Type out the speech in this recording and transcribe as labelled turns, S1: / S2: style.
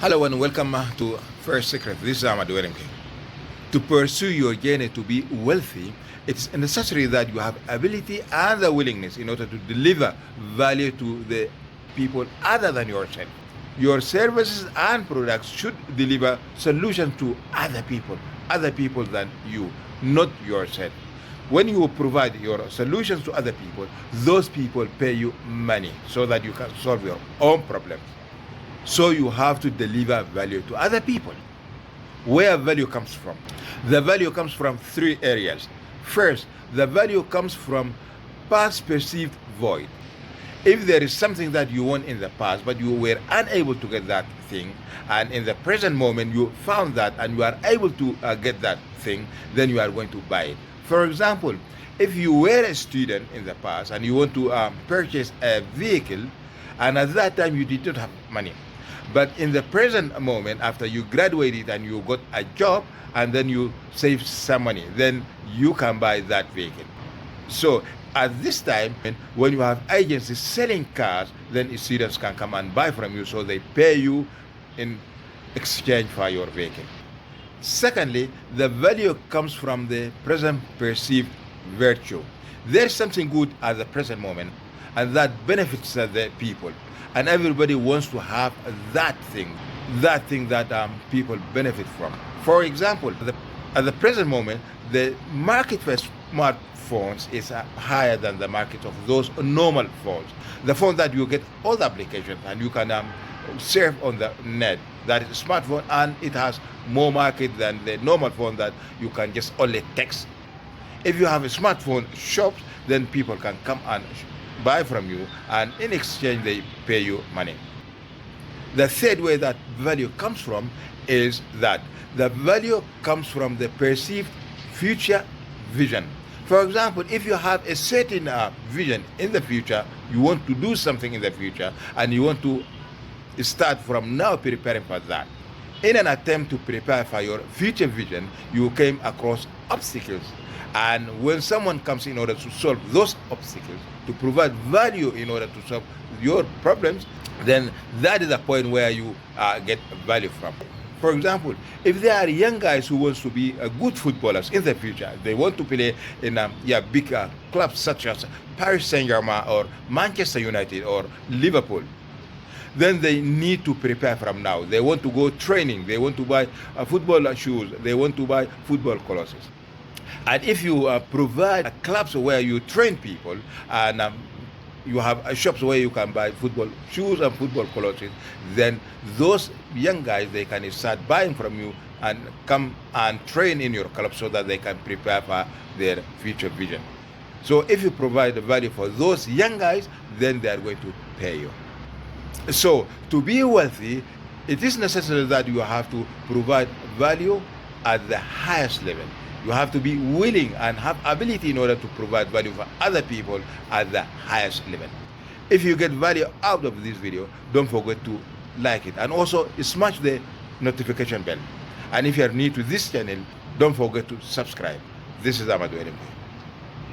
S1: Hello and welcome to First Secret. This is Ahmad Wedding. To pursue your journey to be wealthy, it's necessary that you have ability and the willingness in order to deliver value to the people other than yourself. Your services and products should deliver solutions to other people than you, not yourself. When you provide your solutions to other people, those people pay you money so that you can solve your own problems. So you have to deliver value to other people. Where value comes from? The value comes from three areas. First, the value comes from past perceived void. If there is something that you want in the past, but you were unable to get that thing, and in the present moment you found that and you are able to get that thing, then you are going to buy it. For example, if you were a student in the past and you want to purchase a vehicle, and at that time you did not have money, but in the present moment, after you graduated and you got a job and then you save some money, then you can buy that vehicle. So at this time, when you have agencies selling cars, then students can come and buy from you, so they pay you in exchange for your vehicle. Secondly, the value comes from the present perceived virtue. There's something good at the present moment, and that benefits the people. And everybody wants to have that thing that people benefit from. For example, at the present moment, the market for smartphones is higher than the market of those normal phones. The phone that you get all the applications and you can surf on the net, that is a smartphone, and it has more market than the normal phone that you can just only text. If you have a smartphone shops, then people can come and buy from you, and in exchange they pay you money. The third way that value comes from is that the value comes from the perceived future vision. For example, if you have a certain vision in the future, you want to do something in the future, and you want to start from now preparing for that. In an attempt to prepare for your future vision, you came across obstacles. And when someone comes in order to solve those obstacles, to provide value in order to solve your problems, then that is the point where you get value from. For example, if there are young guys who want to be good footballers in the future, they want to play in big clubs such as Paris Saint-Germain or Manchester United or Liverpool, then they need to prepare from now. They want to go training, they want to buy football shoes, they want to buy football clothes. And if you provide clubs where you train people, and you have shops where you can buy football shoes and football clothes, then those young guys, they can start buying from you and come and train in your club so that they can prepare for their future vision. So if you provide the value for those young guys, then they are going to pay you. So to be wealthy, it is necessary that you have to provide value at the highest level. You have to be willing and have ability in order to provide value for other people at the highest level. If you get value out of this video, don't forget to like it, and also smash the notification bell. And if you are new to this channel, don't forget to subscribe. This is Ahmad Wedding.